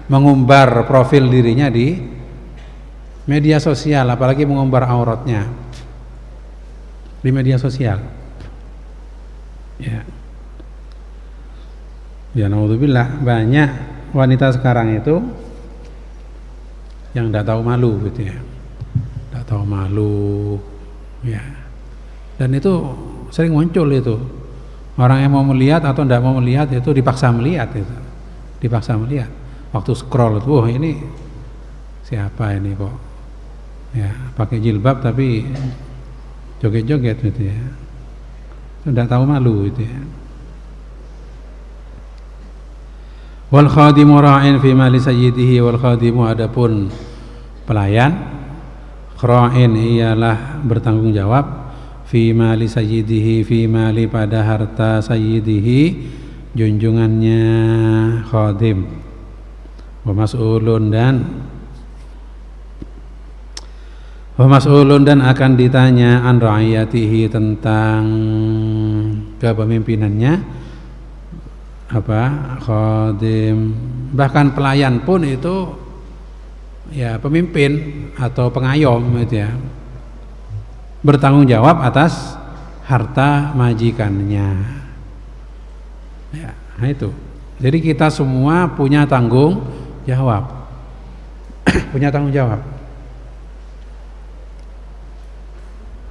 mengumbar profil dirinya di media sosial, apalagi mengumbar auratnya di media sosial. Ya naudzubillah, banyak wanita sekarang itu yang tidak tahu malu gitu ya, tidak tahu malu ya, dan itu sering muncul itu Orang yang mau melihat atau tidak mau melihat itu dipaksa melihat itu. Dipaksa melihat. Waktu scroll itu, wah ini siapa ini kok? Ya, pakai jilbab tapi joget-joget gitu ya. Tidak tahu malu itu ya. Wal khadimu ra'in fi mali sayyidihi, wal khadimu adapun pelayan, ra'in ialah bertanggung jawab fi mali sayyidihi, fi mali pada harta sayyidihi junjungannya khadim, wa mas'ulun dan akan ditanya an ra'iyatihi tentang kepemimpinannya apa khadim. Bahkan pelayan pun itu ya pemimpin atau pengayom gitu ya, bertanggung jawab atas harta majikannya ya. Nah itu, jadi kita semua punya tanggung jawab punya tanggung jawab.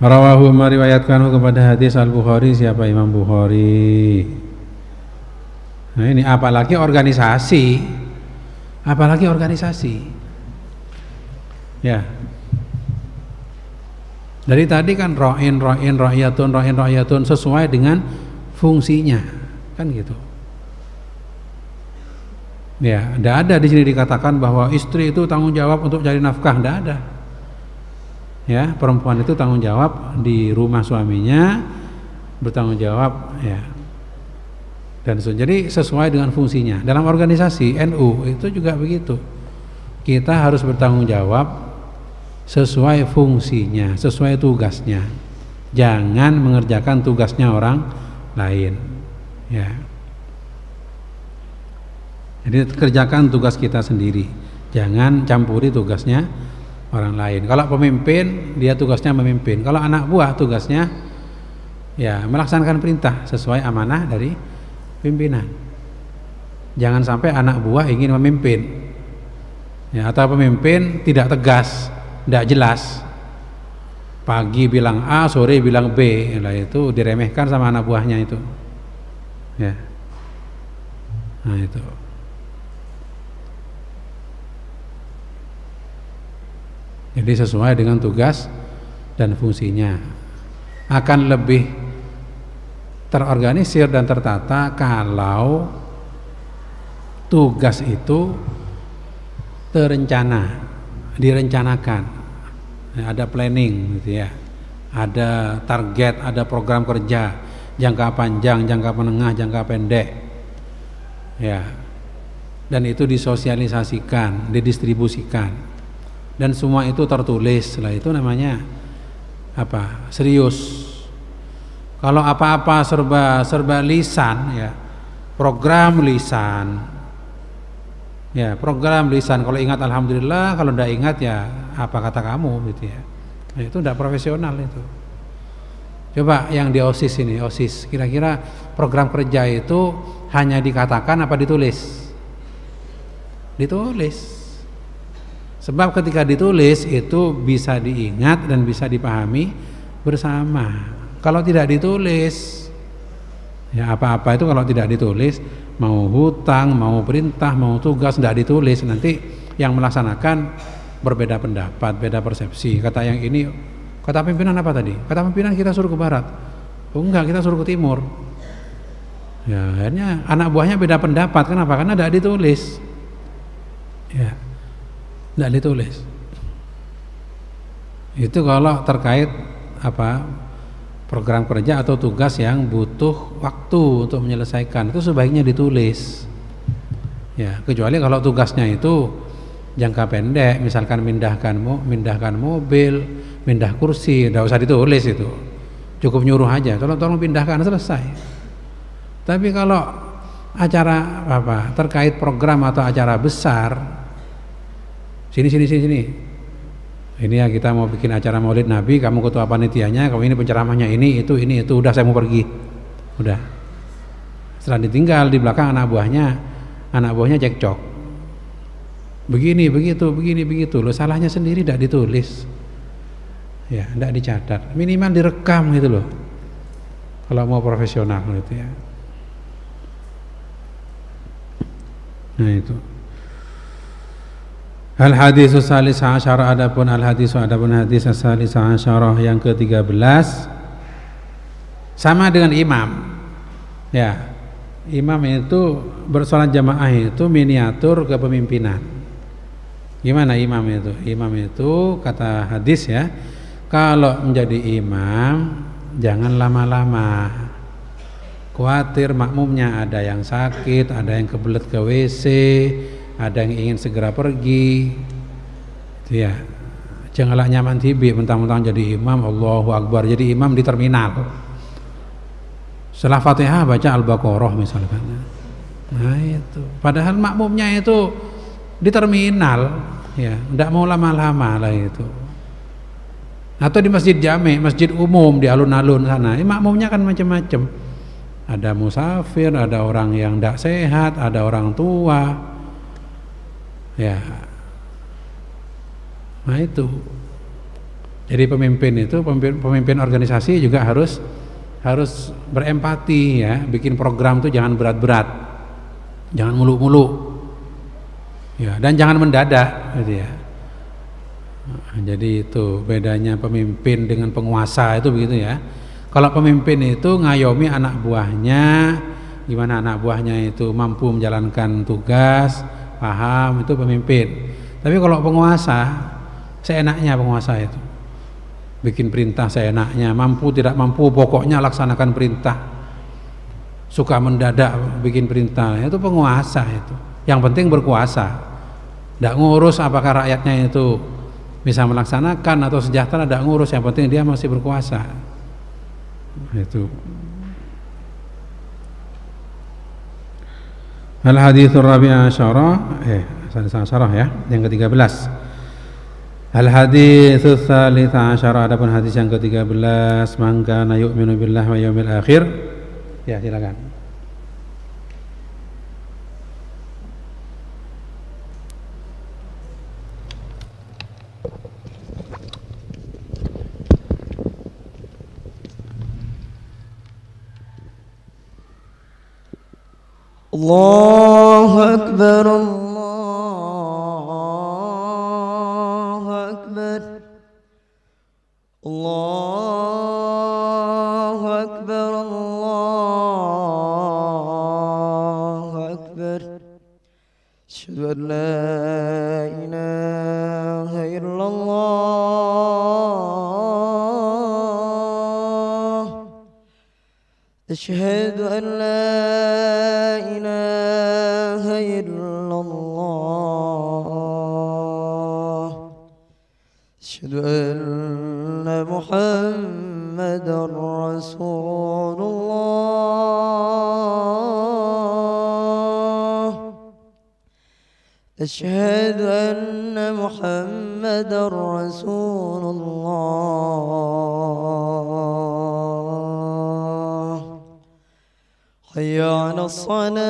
Rawahu meriwayatkan kepada hadis Al-Bukhari, siapa Imam Bukhari. Nah ini apalagi organisasi ya. Dari tadi kan ra'in ra'iyatun sesuai dengan fungsinya kan gitu. Ya, tidak ada di sini dikatakan bahwa istri itu tanggung jawab untuk cari nafkah, tidak ada. Ya, perempuan itu tanggung jawab di rumah suaminya, bertanggung jawab ya. Dan jadi sesuai dengan fungsinya. Dalam organisasi NU itu juga begitu. Kita harus bertanggung jawab sesuai fungsinya, sesuai tugasnya. Jangan mengerjakan tugasnya orang lain ya. Jadi kerjakan tugas kita sendiri, jangan campuri tugasnya orang lain. Kalau pemimpin, dia tugasnya memimpin. Kalau anak buah, tugasnya ya melaksanakan perintah sesuai amanah dari pimpinan. Jangan sampai anak buah ingin memimpin ya, atau pemimpin tidak tegas, tidak jelas, pagi bilang A, sore bilang B, lah itu diremehkan sama anak buahnya itu ya. Nah itu. Jadi sesuai dengan tugas dan fungsinya. Akan lebih terorganisir dan tertata kalau tugas itu terencana, direncanakan, ada planning gitu ya, ada target, ada program kerja jangka panjang, jangka menengah, jangka pendek ya, dan itu disosialisasikan, didistribusikan, dan semua itu tertulis. Lah itu namanya apa? Serius. Kalau apa-apa serba lisan ya, program lisan ya, program lisan. Kalau ingat alhamdulillah, kalau tidak ingat ya apa kata kamu gitu ya. Nah, itu tidak profesional itu. Coba yang di OSIS ini, OSIS kira-kira program kerja itu hanya dikatakan apa ditulis? Ditulis. Sebab ketika ditulis itu bisa diingat dan bisa dipahami bersama. Kalau tidak ditulis ya, apa-apa itu kalau tidak ditulis, mau hutang, mau perintah, mau tugas, tidak ditulis, nanti yang melaksanakan berbeda pendapat, beda persepsi. Kata yang ini, kata pimpinan apa tadi? Kata pimpinan kita suruh ke barat. Oh enggak, kita suruh ke timur. Ya akhirnya anak buahnya beda pendapat. Kenapa? Karena tidak ditulis ya, tidak ditulis. Itu kalau terkait apa, program kerja atau tugas yang butuh waktu untuk menyelesaikan, itu sebaiknya ditulis ya. Kecuali kalau tugasnya itu jangka pendek, misalkan mindahkan mobil, pindah kursi, tidak usah ditulis, itu cukup nyuruh aja, tolong pindahkan, selesai. Tapi kalau acara apa terkait program atau acara besar, sini, ini ya kita mau bikin acara Maulid Nabi, kamu ketua panitianya, kamu ini penceramahnya, ini itu, udah saya mau pergi, udah. Setelah ditinggal di belakang anak buahnya cekcok, begini begitu, lo salahnya sendiri tidak ditulis, ya tidak dicatat, minimal direkam gitu loh. kalau mau profesional gitu ya. Nah itu. Al hadis salis asyarah, adapun hadis salis asyarah yang ke-13 sama dengan imam. Ya. Imam itu bersolat jamaah itu miniatur kepemimpinan. Gimana imam itu? Imam itu kata hadis ya, kalau menjadi imam jangan lama-lama. Khawatir makmumnya ada yang sakit, ada yang kebelet ke WC, ada yang ingin segera pergi. Itu ya. Janganlah nyaman tibi mentang-mentang jadi imam, Allahu Akbar, jadi imam di terminal. Setelah Fatihah baca Al-Baqarah misalkan. Nah itu. Padahal makmumnya itu di terminal, ya, tidak mau lama-lama lah itu. Atau di masjid jami, masjid umum di alun-alun sana, makmumnya kan macam-macam. Ada musafir, ada orang yang tidak sehat, ada orang tua, ya. Nah itu. Jadi pemimpin organisasi juga harus berempati ya, bikin program tuh jangan berat-berat, jangan muluk-muluk, ya, dan jangan mendadak, gitu ya. Nah, jadi itu bedanya pemimpin dengan penguasa itu begitu ya. Kalau pemimpin itu ngayomi anak buahnya, gimana anak buahnya itu mampu menjalankan tugas, paham, itu pemimpin. Tapi kalau penguasa, seenaknya penguasa itu. Bikin perintah seenaknya, mampu tidak mampu pokoknya laksanakan perintah, suka mendadak bikin perintah, itu penguasa itu. Yang penting berkuasa, tidak ngurus apakah rakyatnya itu bisa melaksanakan atau sejahtera, tidak ngurus, yang penting dia masih berkuasa. Itu al haditsur rabi'a asyara ya, yang ke-13. Al hadits tsalits asyara, adapun hadis yang ke-13, man kana yu'minu billahi wa yaumil akhir. Ya, silakan. Allahu Akbar, Allahu Akbar, Allahu Akbar, Allahu Akbar. Asyhadu an la ilaha illallah, asyhadu an la ilaha illallah, asyhadu anna Muhammadar Rasulullah, asyhadu anna Muhammadar Rasulullah. Hayya 'alas salah,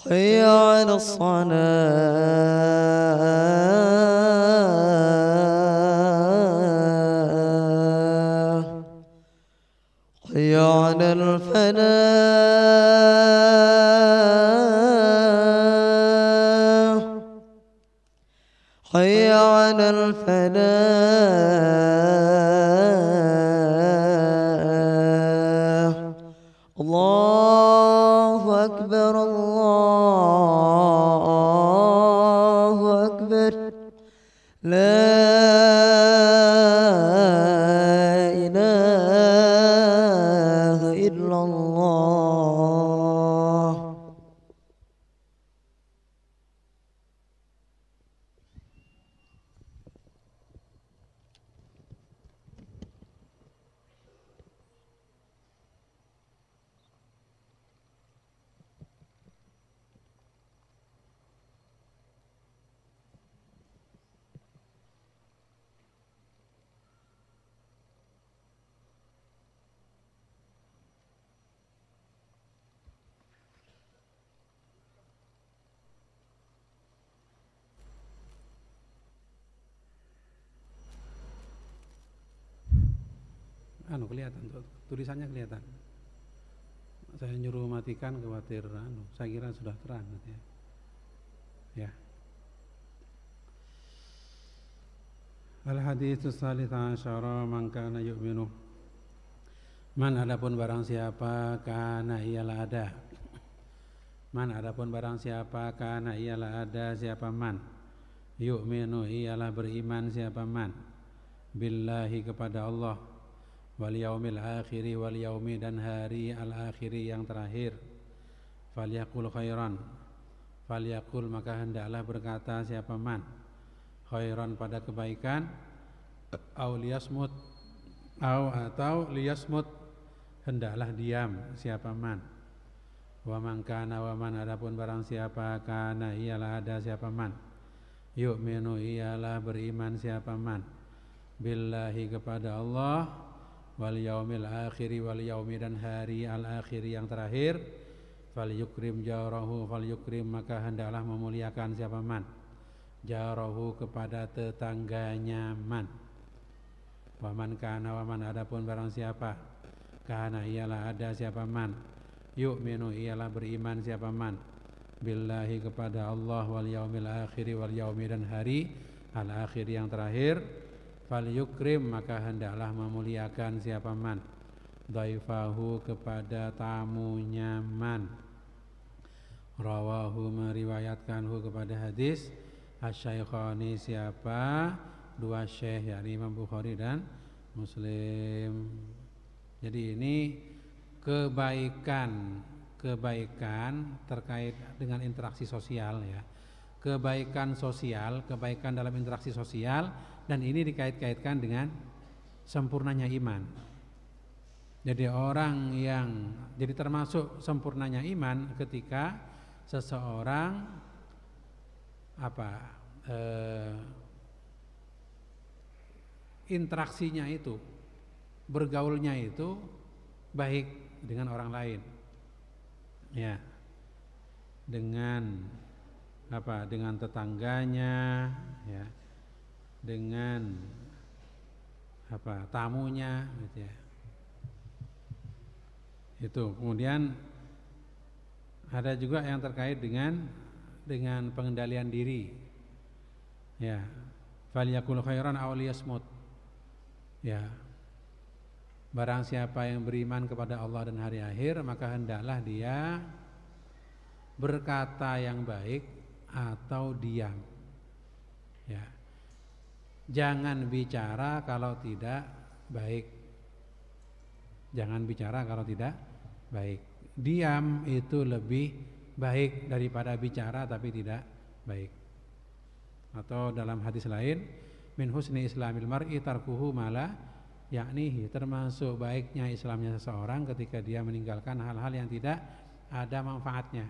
hayya 'alas salah, hayya 'alal falah, hayya 'alal falah. Allahu Akbar, Allahu Akbar, la ilaha illallah. kelihatan tuh, tulisannya kelihatan. Saya nyuruh matikan khawatir saya kira sudah terang gitu ya. Ya. Al-hadits tsalits asyara man kana yu'minu. Man adapun barang siapa kana ialah ada. Man adapun barang siapa kana ialah ada siapa man. Yu'minu ialah beriman siapa man. Billahi kepada Allah. Wal yaumil akhiri wal yaumi dan hari al akhiri yang terakhir. Falyaqul khairan. Falyaqul maka hendaklah berkata siapa man. Khairan pada kebaikan. Au liyasmut. Atau liyasmut hendaklah diam siapa man. Wa man kana wa man adapun barang siapa kana ialah ada siapa man. Yu'minu ialah beriman siapa man. Billahi kepada Allah. Wal yaumil akhiri wal yaumi dan hari al akhiri yang terakhir. Fal yukrim jarahu fal yukrim maka hendaklah memuliakan siapa man. Jarahu kepada tetangganya man. Wa man kana wa man adapun barang siapa kana ialah ada siapa man. Yu'minu ialah beriman siapa man. Billahi kepada Allah wal yaumil akhiri wal yaumi dan hari al akhir yang terakhir. Fal yukrim maka hendaklah memuliakan siapa man. Dhaifahu kepada tamunya man. Rawahu meriwayatkanhu kepada hadis asy-syaikhani siapa dua syekh yakni Imam Bukhari dan Muslim. Jadi ini kebaikan terkait dengan interaksi sosial ya. Kebaikan sosial, kebaikan dalam interaksi sosial dan ini dikait-kaitkan dengan sempurnanya iman. Jadi jadi termasuk sempurnanya iman ketika seseorang interaksinya itu, bergaulnya itu baik dengan orang lain. Ya. Dengan dengan tetangganya ya. Dengan tamunya gitu ya. Itu. Kemudian ada juga yang terkait dengan pengendalian diri. Ya. Falyakul khairan aw liyasmut. Ya. Barang siapa yang beriman kepada Allah dan hari akhir maka hendaklah dia berkata yang baik atau diam. Ya. Jangan bicara kalau tidak baik. Jangan bicara kalau tidak baik. Diam itu lebih baik daripada bicara tapi tidak baik. Atau dalam hadis lain, min husni islamil mar'i tarkuhu mala yakni termasuk baiknya Islamnya seseorang ketika dia meninggalkan hal-hal yang tidak ada manfaatnya.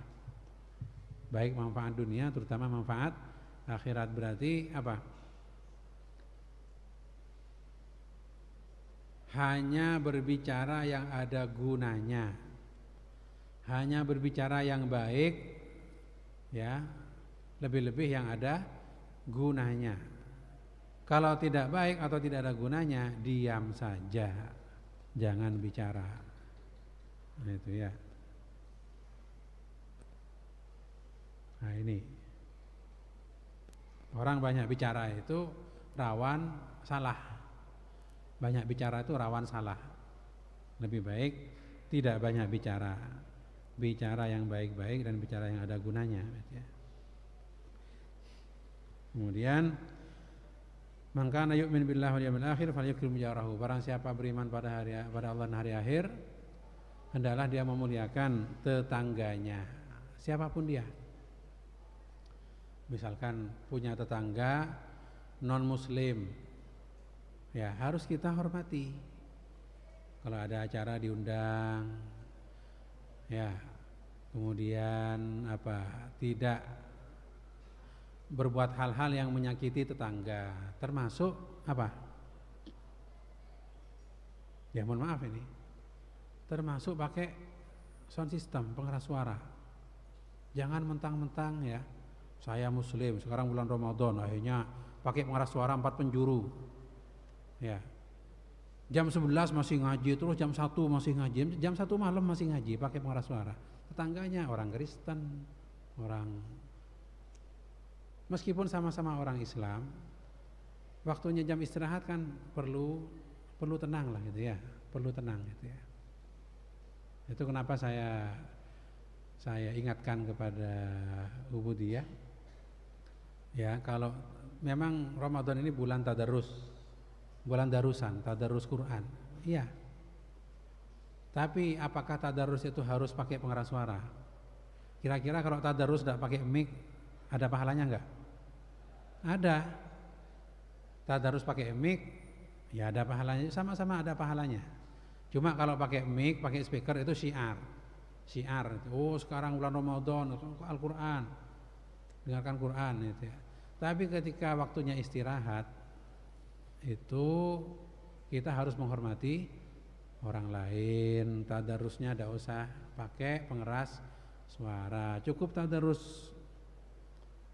Baik manfaat dunia terutama manfaat akhirat. Berarti apa? Hanya berbicara yang ada gunanya. Hanya berbicara yang baik ya, lebih-lebih yang ada gunanya. Kalau tidak baik atau tidak ada gunanya, diam saja. Jangan bicara. Nah, itu ya. Nah, ini. Orang banyak bicara itu rawan salah. Banyak bicara itu rawan salah. Lebih baik tidak banyak bicara. Bicara yang baik-baik dan bicara yang ada gunanya. Kemudian man kana yu'min billahi wal yawmil akhir falyukrim jarahu. Barang siapa beriman pada Allah dan hari akhir, hendaklah dia memuliakan tetangganya, siapapun dia. Misalkan punya tetangga non muslim, ya harus kita hormati. Kalau ada acara diundang, ya kemudian tidak berbuat hal-hal yang menyakiti tetangga, termasuk ya mohon maaf ini, termasuk pakai sound system pengeras suara. Jangan mentang-mentang ya saya muslim sekarang bulan Ramadan akhirnya pakai pengeras suara 4 penjuru ya. Jam 11 masih ngaji, terus jam 1 masih ngaji, jam 1 malam masih ngaji pakai pengeras suara. Tetangganya orang Kristen, orang meskipun sama-sama orang Islam, waktunya jam istirahat kan perlu tenang lah gitu ya, perlu tenang gitu ya. Itu kenapa saya ingatkan kepada Ubudiyah ya, kalau memang Ramadan ini bulan tadarus, bulan darusan, tadarus Quran. Iya. Tapi apakah tadarus itu harus pakai pengeras suara? Kira-kira kalau tadarus tidak pakai mic, ada pahalanya enggak? Ada. Tadarus pakai mic, ya ada pahalanya, sama-sama ada pahalanya. Cuma kalau pakai mic, pakai speaker itu syiar. Syiar. Oh, sekarang bulan Ramadan, Al-Qur'an. Dengarkan Quran itu ya. Tapi ketika waktunya istirahat, itu kita harus menghormati orang lain. Tadarusnya tidak usah pakai pengeras suara, cukup tadarus.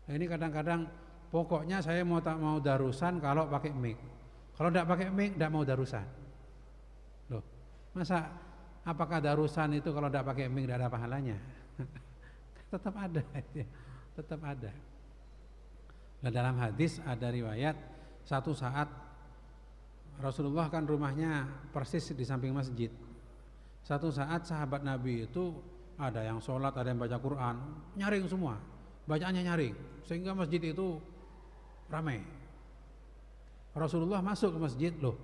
Nah, ini kadang-kadang pokoknya saya tak mau darusan kalau pakai mic. Kalau tidak pakai mic tidak mau darusan. Loh, masa apakah darusan itu kalau tidak pakai mic tidak ada pahalanya? Tetap ada, tetap ada. Nah, dalam hadis ada riwayat satu saat Rasulullah kan rumahnya persis di samping masjid. Satu saat sahabat Nabi itu ada yang sholat, ada yang baca Quran, nyaring semua, bacaannya nyaring, sehingga masjid itu ramai. Rasulullah masuk ke masjid, loh,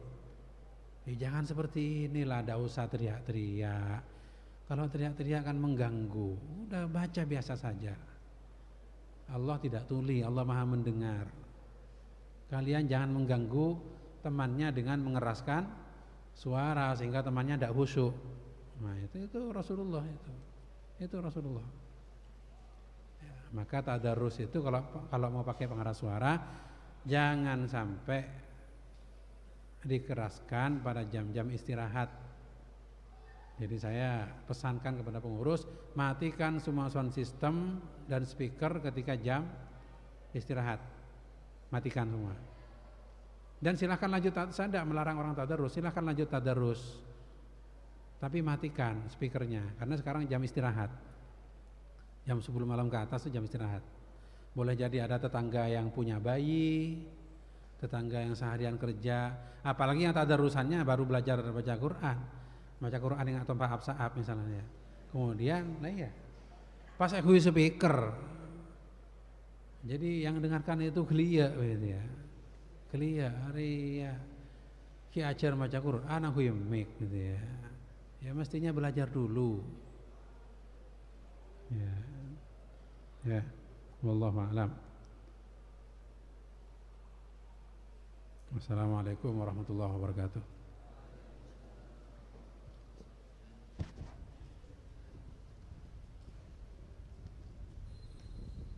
jangan seperti inilah, tidak usah teriak-teriak. Kalau teriak-teriak kan mengganggu. Udah baca biasa saja. Allah tidak tuli, Allah maha mendengar. Kalian jangan mengganggu temannya dengan mengeraskan suara sehingga temannya tidak khusyuk. Nah, itu Rasulullah itu Rasulullah. Ya, maka tadarus itu kalau mau pakai pengeras suara jangan sampai dikeraskan pada jam-jam istirahat. Jadi saya pesankan kepada pengurus, matikan semua sound system dan speaker ketika jam istirahat. Matikan semua. Dan silahkan lanjut, saya tidak melarang orang tadarus, silahkan lanjut tadarus, tapi matikan speakernya, karena sekarang jam istirahat, jam 10 malam ke atas itu jam istirahat. Boleh jadi ada tetangga yang punya bayi, tetangga yang seharian kerja, apalagi yang tadarusannya baru belajar baca Quran yang atau sahab misalnya. Kemudian, nah iya, pas aku speaker, jadi yang dengarkan itu gelia gitu ya. Kelia hari ya ki ajar maca Quran aku yang make gitu ya. Ya mestinya belajar dulu. Ya. Ya. Wallahu a'lam. Wassalamualaikum warahmatullahi wabarakatuh.